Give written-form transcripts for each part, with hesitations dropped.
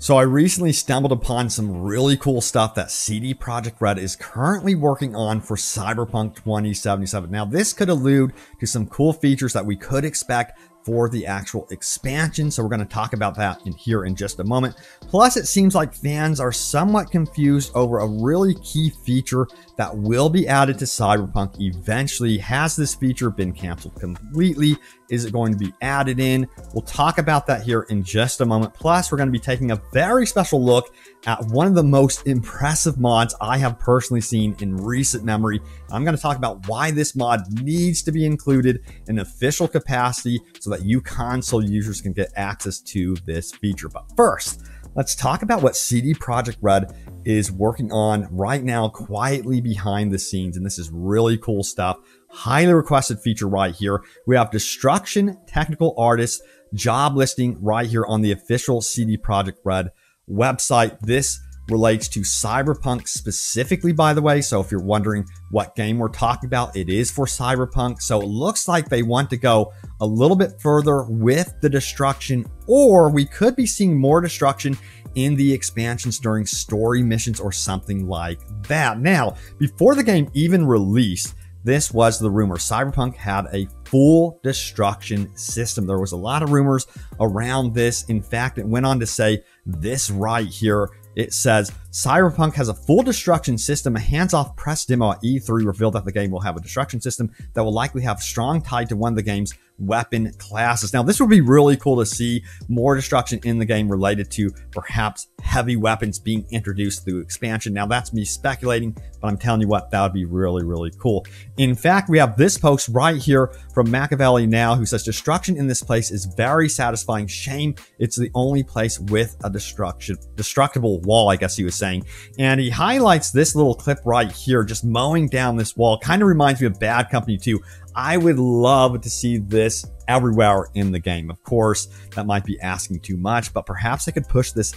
So I recently stumbled upon some really cool stuff that CD Projekt RED is currently working on for Cyberpunk 2077. Now this could allude to some cool features that we could expect for the actual expansion. So we're going to talk about that in here in just a moment. Plus, it seems like fans are somewhat confused over a really key feature that will be added to Cyberpunk eventually. Has this feature been canceled completely? Is it going to be added in? We'll talk about that here in just a moment. Plus, we're going to be taking a very special look at one of the most impressive mods I have personally seen in recent memory. I'm going to talk about why this mod needs to be included in official capacity so that you console users can get access to this feature. But first, let's talk about what CD Projekt RED is working on right now quietly behind the scenes. And this is really cool stuff. Highly requested feature right here. We have Destruction Technical Artist job listing right here on the official CD Projekt RED website. This relates to Cyberpunk specifically, by the way. So if you're wondering what game we're talking about, it is for Cyberpunk. So it looks like they want to go a little bit further with the destruction, or we could be seeing more destruction in the expansions during story missions or something like that. Now, before the game even released, this was the rumor. Cyberpunk had a full destruction system. There was a lot of rumors around this. In fact, it went on to say this right here. It says, Cyberpunk has a full destruction system. A hands-off press demo at E3 revealed that the game will have a destruction system that will likely have strong tie to one of the game's weapon classes. Now, this would be really cool to see more destruction in the game related to perhaps heavy weapons being introduced through expansion. Now, that's me speculating, but I'm telling you what, that would be really, really cool. In fact, we have this post right here from Machiavelli Now, who says, destruction in this place is very satisfying. Shame it's the only place with a destructible wall, I guess he was saying. And he highlights this little clip right here, just mowing down this wall. Kind of reminds me of Bad Company 2. I would love to see this everywhere in the game. Of course, that might be asking too much, but perhaps I could push this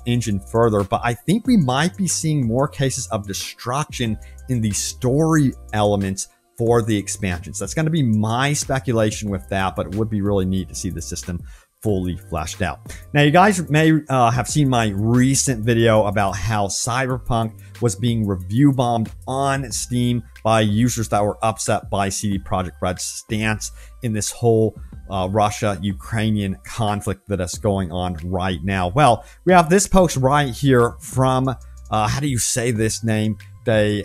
engine further. But I think we might be seeing more cases of destruction in the story elements for the expansions. That's going to be my speculation with that, but it would be really neat to see the system fully fleshed out. Now, you guys may have seen my recent video about how Cyberpunk was being review bombed on Steam by users that were upset by CD Projekt RED's stance in this whole Russia-Ukrainian conflict that is going on right now. Well, we have this post right here from, how do you say this name? I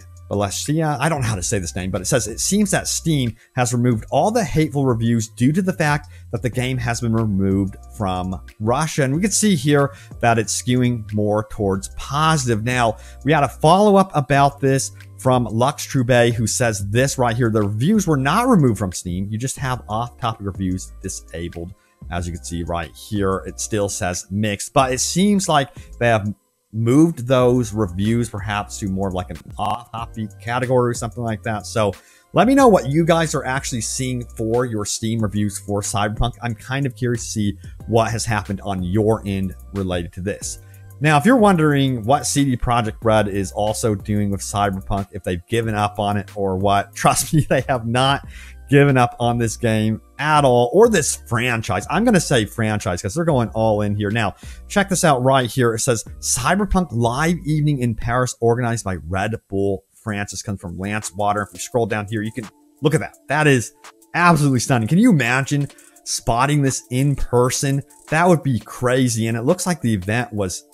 don't know how to say this name, but it says, it seems that Steam has removed all the hateful reviews due to the fact that the game has been removed from Russia. And we can see here that it's skewing more towards positive. Now, we had a follow-up about this from Lux Troubet, who says this right here. The reviews were not removed from Steam. You just have off-topic reviews disabled. As you can see right here, it still says mixed, but it seems like they have moved those reviews perhaps to more of like an off-topic category or something like that. So let me know what you guys are actually seeing for your Steam reviews for Cyberpunk. I'm kind of curious to see what has happened on your end related to this. Now, if you're wondering what CD Projekt RED is also doing with Cyberpunk, if they've given up on it or what, trust me, they have not given up on this game at all, or this franchise. I'm going to say franchise because they're going all in here. Now, check this out right here. It says Cyberpunk Live Evening in Paris organized by Red Bull France. This comes from Lance Water. If you scroll down here, you can look at that. That is absolutely stunning. Can you imagine spotting this in person? That would be crazy. And it looks like the event was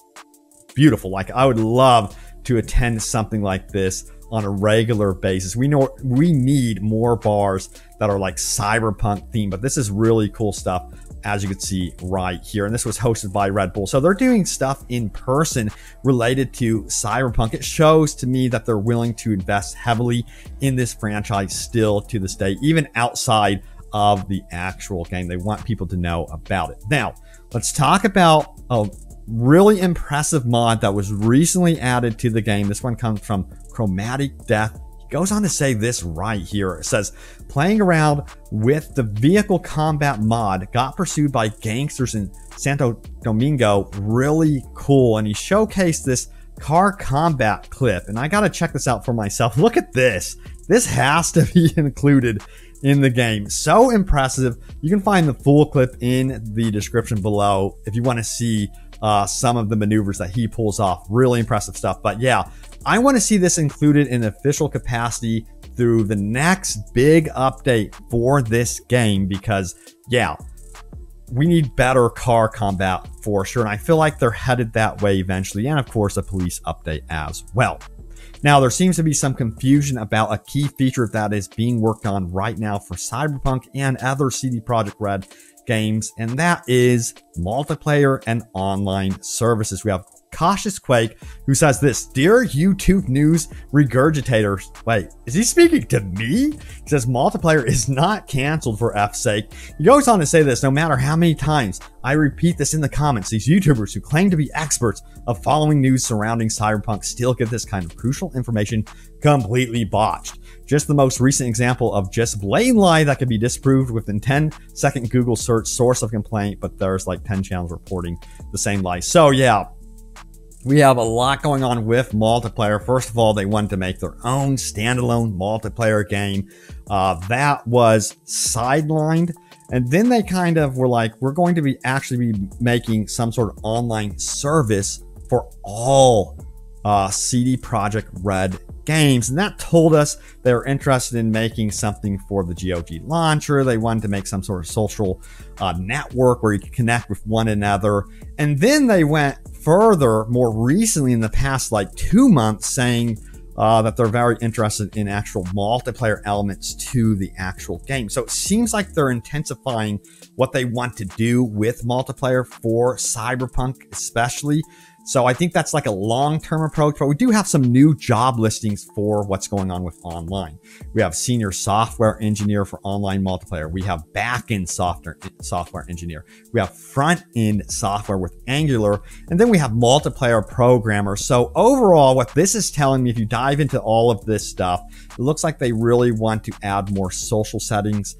beautiful. Like, I would love to attend something like this on a regular basis. We know we need more bars that are like Cyberpunk themed, but this is really cool stuff, as you can see right here. And this was hosted by Red Bull. So they're doing stuff in person related to Cyberpunk. It shows to me that they're willing to invest heavily in this franchise still to this day, even outside of the actual game. They want people to know about it. Now, let's talk about a really impressive mod that was recently added to the game. This one comes from Chromatic Death. He goes on to say this right here. It says, playing around with the vehicle combat mod got pursued by gangsters in Santo Domingo. Really cool. And he showcased this car combat clip. And I got to check this out for myself. Look at this. This has to be included in the game. So impressive. You can find the full clip in the description below if you want to see some of the maneuvers that he pulls off. Really impressive stuff. But yeah, I want to see this included in official capacity through the next big update for this game, because yeah, we need better car combat for sure. And I feel like they're headed that way eventually. And of course, a police update as well. Now, there seems to be some confusion about a key feature that is being worked on right now for Cyberpunk and other CD Projekt RED games, and that is multiplayer and online services. We have Cautious Quake, who says this: "Dear YouTube news regurgitators," wait, is he speaking to me? He says multiplayer is not canceled for F's sake. He goes on to say this: "No matter how many times I repeat this in the comments, these YouTubers who claim to be experts of following news surrounding Cyberpunk still get this kind of crucial information completely botched. Just the most recent example of just blatant lie that could be disproved within 10-second Google search, source of complaint," but there's like 10 channels reporting the same lie. So yeah, we have a lot going on with multiplayer. First of all, they wanted to make their own standalone multiplayer game. That was sidelined. And then they kind of were like, we're going to be actually be making some sort of online service for all CD Projekt RED games. And that told us they were interested in making something for the GOG launcher. They wanted to make some sort of social network where you could connect with one another. And then they went further more recently in the past like 2 months, saying that they're very interested in actual multiplayer elements to the actual game. So it seems like they're intensifying what they want to do with multiplayer for Cyberpunk especially. So I think that's like a long-term approach, but we do have some new job listings for what's going on with online. We have senior software engineer for online multiplayer. We have back-end software engineer. We have front-end software with Angular, and then we have multiplayer programmer. So overall, what this is telling me, if you dive into all of this stuff, it looks like they really want to add more social settings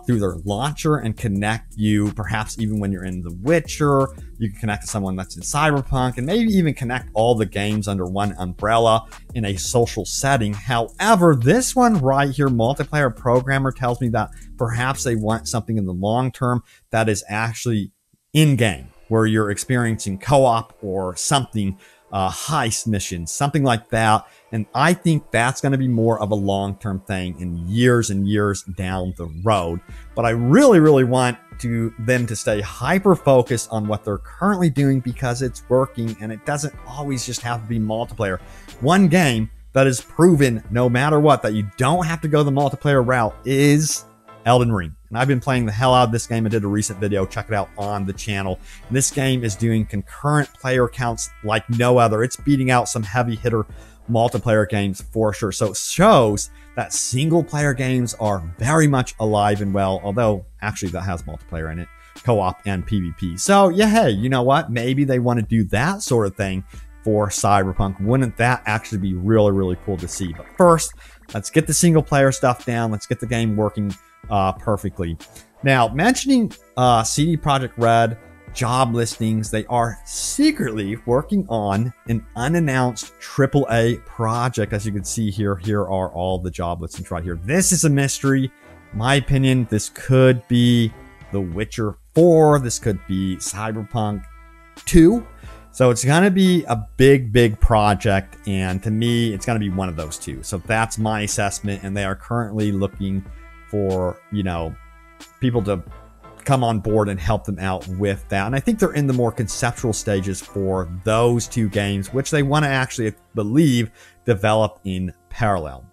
through their launcher and connect you, perhaps even when you're in The Witcher, you can connect to someone that's in Cyberpunk, and maybe even connect all the games under one umbrella in a social setting. However, this one right here, multiplayer programmer, tells me that perhaps they want something in the long term that is actually in-game, where you're experiencing co-op or something, heist missions, something like that. And I think that's going to be more of a long-term thing in years and years down the road. But I really, really want them to stay hyper-focused on what they're currently doing, because it's working, and it doesn't always just have to be multiplayer. One game that is proven, no matter what, that you don't have to go the multiplayer route is Elden Ring. And I've been playing the hell out of this game. I did a recent video. Check it out on the channel. And this game is doing concurrent player counts like no other. It's beating out some heavy hitter multiplayer games for sure. So it shows that single player games are very much alive and well, although actually that has multiplayer in it, co-op and PvP. So yeah, hey, you know what? Maybe they want to do that sort of thing for Cyberpunk. Wouldn't that actually be really, really cool to see? But first, let's get the single player stuff down. Let's get the game working perfectly. Now, mentioning CD Projekt RED job listings, they are secretly working on an unannounced AAA project. As you can see here, here are all the job listings right here. This is a mystery. In my opinion, this could be The Witcher 4. This could be Cyberpunk 2. So it's going to be a big, big project. And to me, it's going to be one of those two. So that's my assessment. And they are currently looking for, you know, people to come on board and help them out with that. And I think they're in the more conceptual stages for those two games, which they want to actually, I believe, develop in parallel.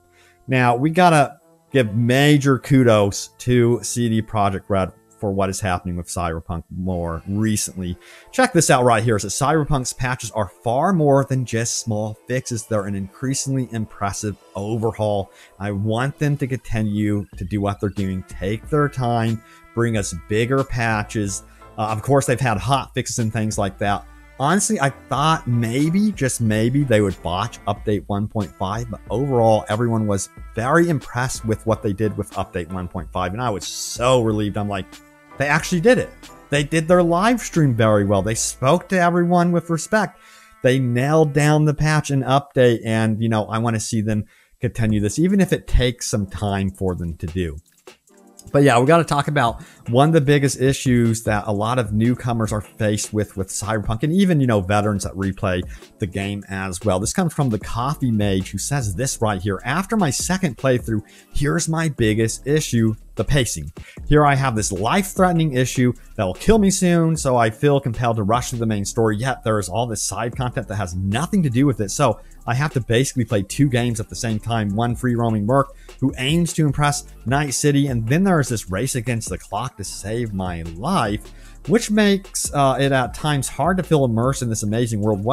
Now, we got to give major kudos to CD Projekt RED for what is happening with Cyberpunk more recently. Check this out right here. It says Cyberpunk's patches are far more than just small fixes. They're an increasingly impressive overhaul. I want them to continue to do what they're doing. Take their time, bring us bigger patches. Of course, they've had hot fixes and things like that. Honestly, I thought maybe, just maybe, they would botch update 1.5, but overall, everyone was very impressed with what they did with update 1.5, and I was so relieved. I'm like, they actually did it. They did their live stream very well. They spoke to everyone with respect. They nailed down the patch and update, and, you know, I want to see them continue this, even if it takes some time for them to do. But yeah, we got to talk about one of the biggest issues that a lot of newcomers are faced with Cyberpunk, and even, veterans that replay the game as well. This comes from the Coffee Mage, who says this right here. After my second playthrough, here's my biggest issue: the pacing. Here I have this life-threatening issue that will kill me soon, so I feel compelled to rush through the main story, yet there is all this side content that has nothing to do with it. So I have to basically play 2 games at the same time. One free-roaming merc who aims to impress Night City, and then there is this race against the clock to save my life, which makes it at times hard to feel immersed in this amazing world.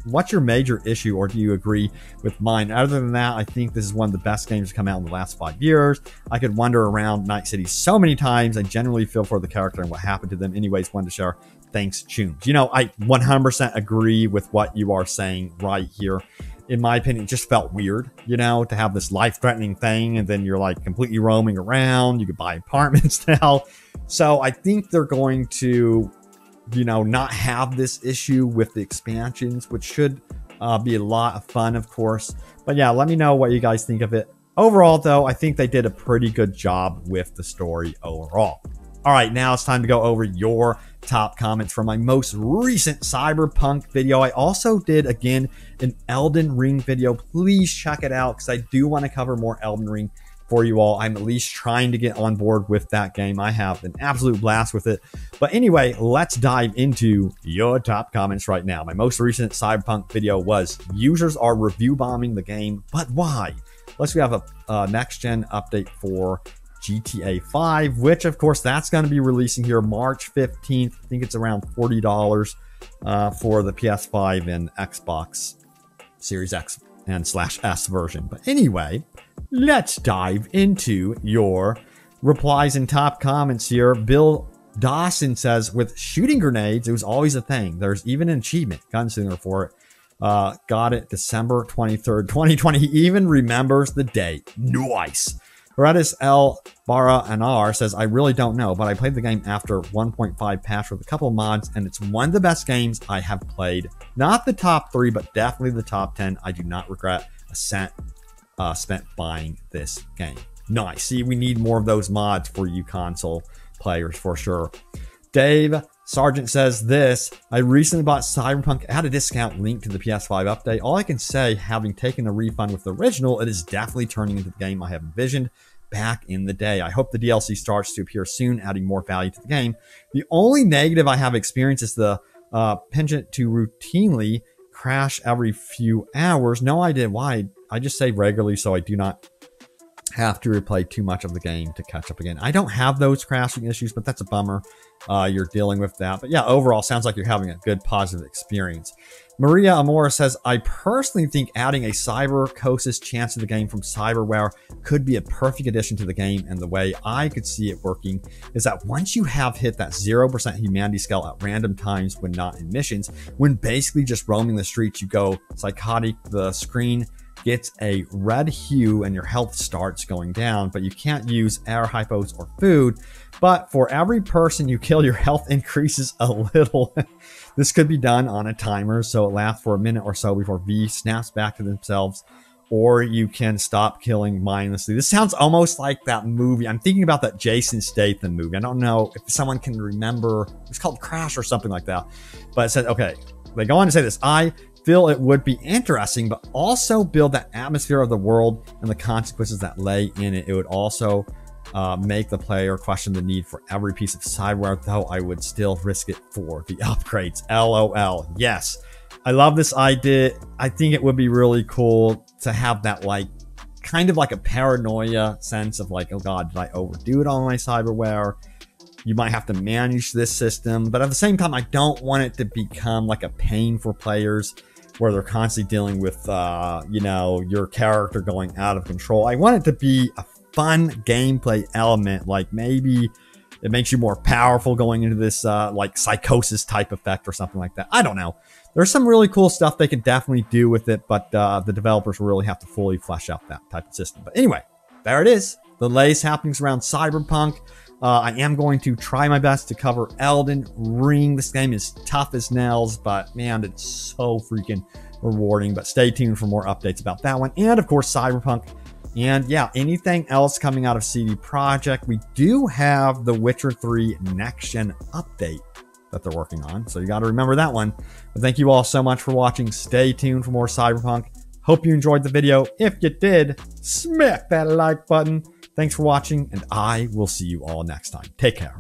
What's your major issue, or do you agree with mine? Other than that, I think this is one of the best games to come out in the last 5 years. I could wander around Night City so many times. I genuinely feel for the character and what happened to them. Anyways, wanted to share. Thanks, Chooms. I 100% agree with what you are saying right here. In my opinion, it just felt weird, to have this life-threatening thing, and then you're like completely roaming around. You could buy apartments now. So I think they're going to, not have this issue with the expansions, which should be a lot of fun, of course. But yeah, let me know what you guys think of it. Overall, though, I think they did a pretty good job with the story overall. All right, now it's time to go over your top comments from my most recent Cyberpunk video. I also did, again, an Elden Ring video. Please check it out, because I do want to cover more Elden Ring for you all. I'm at least trying to get on board with that game. I have an absolute blast with it. But anyway, let's dive into your top comments right now. My most recent Cyberpunk video was, users are review bombing the game, but why? Plus, we have a next-gen update for GTA 5, which of course that's going to be releasing here March 15th. I think it's around $40 for the PS5 and Xbox Series X and /S version. But anyway, let's dive into your replies and top comments here. Bill Dawson says, with shooting grenades, it was always a thing. There's even an achievement, Gunslinger, for it. Got it December 23rd, 2020. He even remembers the date. Nice. Redis L. Barra Anar says, I really don't know, but I played the game after 1.5 patch with a couple mods, and it's one of the best games I have played. Not the top 3, but definitely the top 10. I do not regret a cent spent buying this game. Nice. See, we need more of those mods for you console players for sure. Dave Sargent says this, I recently bought Cyberpunk at a discount linked to the PS5 update. All I can say, having taken a refund with the original, it is definitely turning into the game I have envisioned back in the day. I hope the DLC starts to appear soon, adding more value to the game. The only negative I have experienced is the penchant to routinely crash every few hours. No idea why. I just save regularly so I do not have to replay too much of the game to catch up again. I don't have those crashing issues, but that's a bummer. You're dealing with that. But yeah, overall, sounds like you're having a good, positive experience. Maria Amora says, I personally think adding a cybercosis chance to the game from cyberware could be a perfect addition to the game, and the way I could see it working is that once you have hit that 0% humanity scale at random times when not in missions, when basically just roaming the streets, you go psychotic, the screen gets a red hue and your health starts going down, but you can't use air hypos or food. But for every person you kill, your health increases a little. This could be done on a timer, so it lasts for a minute or so before V snaps back to themselves, or you can stop killing mindlessly. This sounds almost like that movie. I'm thinking about that Jason Statham movie. I don't know if someone can remember. It's called Crash or something like that. But it said, okay, they go on to say this. I feel it would be interesting, but also build that atmosphere of the world and the consequences that lay in it. It would also make the player question the need for every piece of cyberware, though I would still risk it for the upgrades. LOL. Yes, I love this idea. I think it would be really cool to have that, like, kind of like a paranoia sense of like, oh god, did I overdo it on my cyberware? You might have to manage this system, but at the same time, I don't want it to become like a pain for players where they're constantly dealing with, you know, your character going out of control. I want it to be a fun gameplay element, like maybe it makes you more powerful going into this like psychosis type effect or something like that. I don't know. There's some really cool stuff they can definitely do with it, but the developers really have to fully flesh out that type of system. But anyway, there it is. The latest happenings around Cyberpunk. I am going to try my best to cover Elden Ring. This game is tough as nails, but man, it's so freaking rewarding. But stay tuned for more updates about that one. And of course, Cyberpunk And yeah, anything else coming out of CD Projekt, we do have the Witcher 3 Next Gen update that they're working on. So you got to remember that one. But thank you all so much for watching. Stay tuned for more Cyberpunk. Hope you enjoyed the video. If you did, smack that like button. Thanks for watching, and I will see you all next time. Take care.